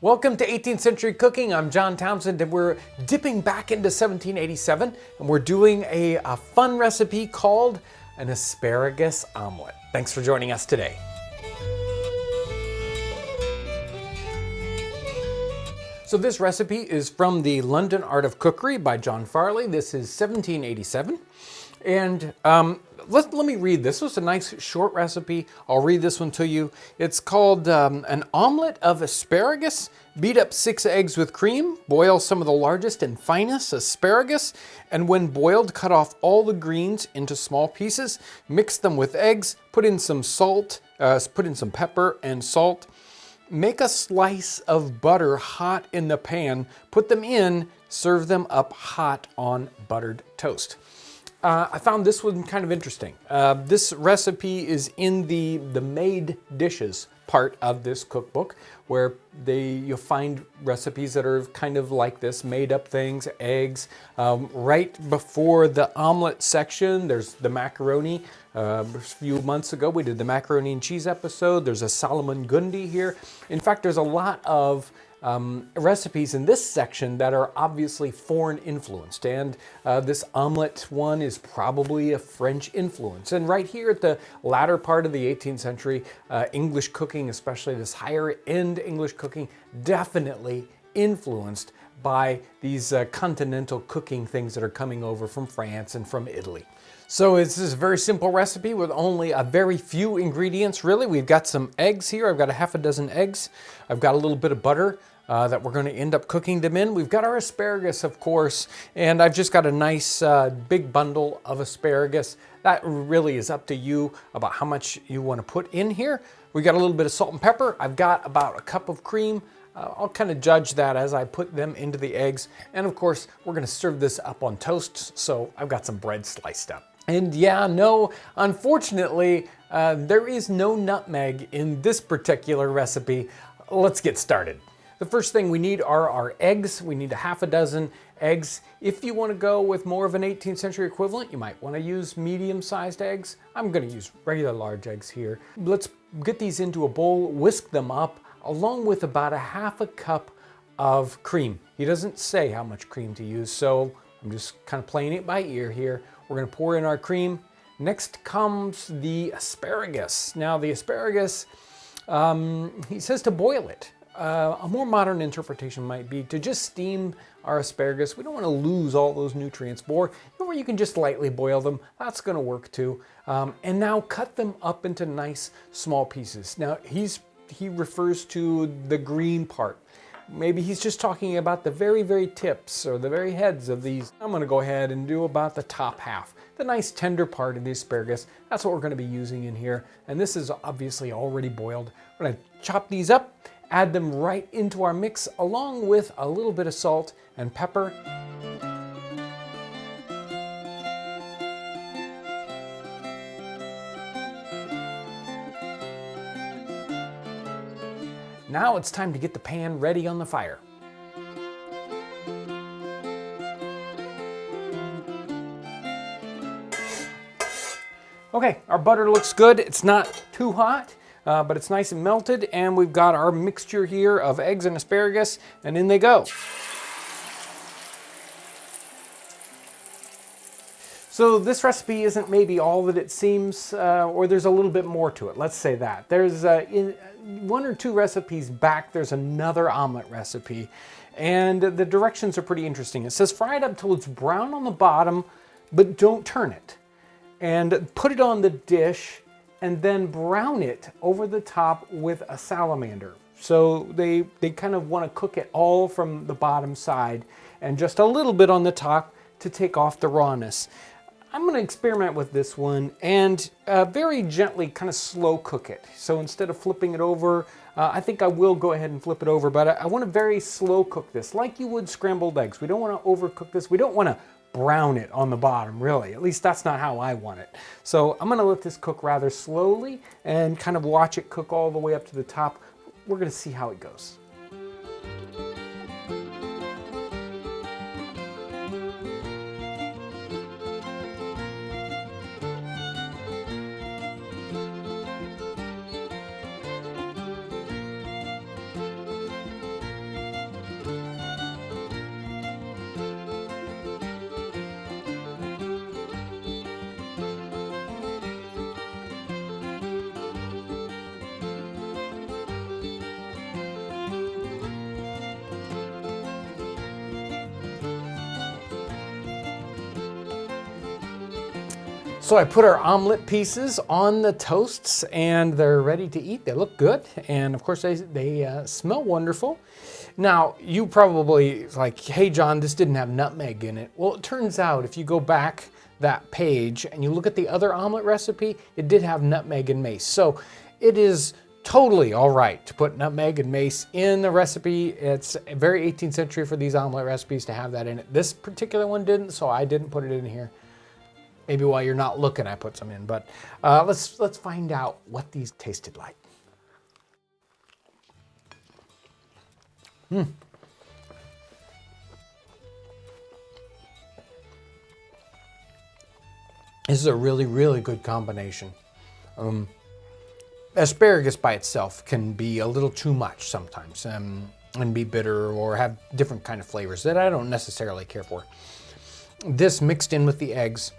Welcome to 18th Century Cooking. I'm John Townsend, and we're dipping back into 1787, and we're doing a fun recipe called an asparagus omelet. Thanks for joining us today. So this recipe is from the London Art of Cookery by John Farley. This is 1787. And let me read this. This was a nice short recipe. I'll read this one to you. It's called an omelet of asparagus. Beat up 6 eggs with cream. Boil some of the largest and finest asparagus. And when boiled, cut off all the greens into small pieces. Mix them with eggs. Put in some salt. Put in some pepper and salt. Make a slice of butter hot in the pan, put them in, serve them up hot on buttered toast. I found this one kind of interesting. This recipe is in the made dishes part of this cookbook, where you'll find recipes that are kind of like this, made up things, eggs. Right before the omelet section, there's the macaroni. A few months ago, we did the macaroni and cheese episode. There's a Solomon Gundi here. In fact, there's a lot of recipes in this section that are obviously foreign influenced, and this omelet one is probably a French influence. And right here at the latter part of the 18th century, English cooking, especially this higher end English cooking, definitely influenced by these continental cooking things that are coming over from France and from Italy. So this is a very simple recipe with only a very few ingredients, really. We've got some eggs here. I've got a half a dozen eggs. I've got a little bit of butter that we're going to end up cooking them in. We've got our asparagus, of course, and I've just got a nice big bundle of asparagus. That really is up to you about how much you want to put in here. We've got a little bit of salt and pepper. I've got about a cup of cream. I'll kind of judge that as I put them into the eggs. And of course, we're going to serve this up on toast, so I've got some bread sliced up. And yeah, no, unfortunately, there is no nutmeg in this particular recipe. Let's get started. The first thing we need are our eggs. We need a half a dozen eggs. If you want to go with more of an 18th century equivalent, you might want to use medium-sized eggs. I'm going to use regular large eggs here. Let's get these into a bowl, whisk them up, along with about a half a cup of cream. He doesn't say how much cream to use, so I'm just kind of playing it by ear here. We're going to pour in our cream. Next comes the asparagus. Now the asparagus, he says to boil it. A more modern interpretation might be to just steam our asparagus. We don't want to lose all those nutrients, or you can just lightly boil them. That's going to work too. And now cut them up into nice small pieces. Now he refers to the green part. Maybe he's just talking about the very, very tips or the very heads of these. I'm going to go ahead and do about the top half, the nice tender part of the asparagus. That's what we're going to be using in here. And this is obviously already boiled. We're going to chop these up, add them right into our mix, along with a little bit of salt and pepper. Now it's time to get the pan ready on the fire. Okay, our butter looks good. It's not too hot, but it's nice and melted, and we've got our mixture here of eggs and asparagus, and in they go. So this recipe isn't maybe all that it seems, or there's a little bit more to it. Let's say that. There's in 1 or 2 recipes back, there's another omelet recipe, and the directions are pretty interesting. It says fry it up till it's brown on the bottom, but don't turn it. And put it on the dish, and then brown it over the top with a salamander. So they kind of want to cook it all from the bottom side, and just a little bit on the top to take off the rawness. I'm going to experiment with this one and very gently kind of slow cook it. So instead of flipping it over, I think I will go ahead and flip it over, but I want to very slow cook this like you would scrambled eggs. We don't want to overcook this. We don't want to brown it on the bottom, really. At least that's not how I want it. So I'm going to let this cook rather slowly and kind of watch it cook all the way up to the top. We're going to see how it goes. So I put our omelet pieces on the toasts and they're ready to eat. They look good. And of course they smell wonderful. Now you probably like, hey John, this didn't have nutmeg in it. Well, it turns out if you go back that page and you look at the other omelet recipe, it did have nutmeg and mace. So it is totally all right to put nutmeg and mace in the recipe. It's very 18th century for these omelet recipes to have that in it. This particular one didn't, so I didn't put it in here. Maybe while you're not looking, I put some in, but let's find out what these tasted like. This is a really, really good combination. Asparagus by itself can be a little too much sometimes and be bitter or have different kind of flavors that I don't necessarily care for. This mixed in with the eggs,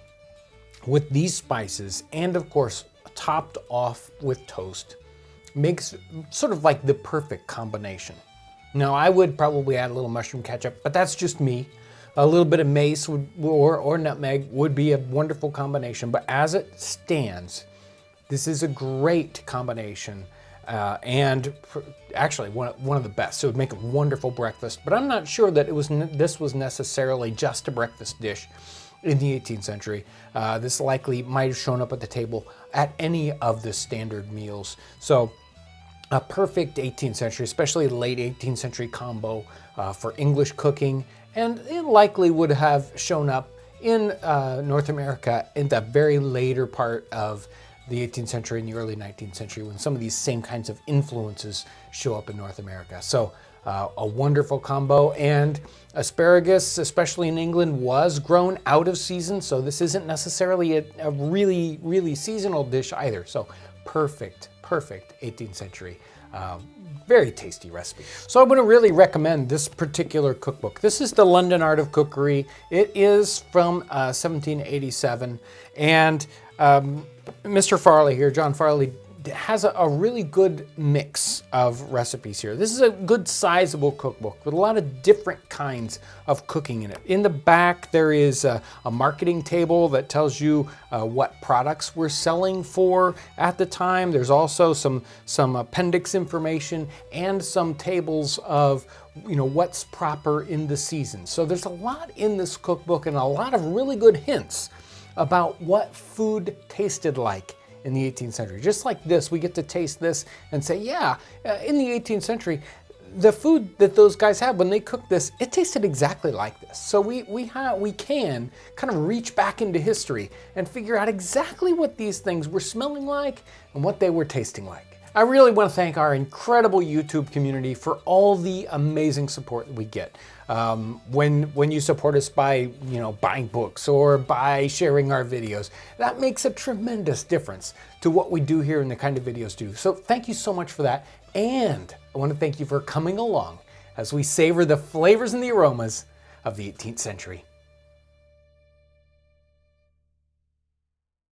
with these spices, and of course topped off with toast, makes sort of like the perfect combination. Now I would probably add a little mushroom ketchup, but that's just me. A little bit of mace or nutmeg would be a wonderful combination, but as it stands, this is a great combination and actually one of the best. So it would make a wonderful breakfast, but I'm not sure that this was necessarily just a breakfast dish in the 18th century. This likely might have shown up at the table at any of the standard meals. So a perfect 18th century, especially late 18th century combo for English cooking, and it likely would have shown up in North America in the very later part of the 18th century and the early 19th century when some of these same kinds of influences show up in North America. So a wonderful combo, and asparagus, especially in England, was grown out of season, so this isn't necessarily a really, really seasonal dish either. So perfect 18th century. Very tasty recipe. So I'm going to really recommend this particular cookbook. This is the London Art of Cookery. It is from 1787, and Mr. Farley here, John Farley, has a really good mix of recipes here. This is a good sizable cookbook with a lot of different kinds of cooking in it. In the back there is a marketing table that tells you what products we're selling for at the time. There's also some appendix information and some tables of what's proper in the season. So there's a lot in this cookbook and a lot of really good hints about what food tasted like in the 18th century. Just like this, we get to taste this and say, yeah, in the 18th century, the food that those guys had when they cooked this, it tasted exactly like this. So we can kind of reach back into history and figure out exactly what these things were smelling like and what they were tasting like. I really want to thank our incredible YouTube community for all the amazing support that we get. When you support us by buying books or by sharing our videos, that makes a tremendous difference to what we do here and the kind of videos do. So thank you so much for that, and I want to thank you for coming along as we savor the flavors and the aromas of the 18th century.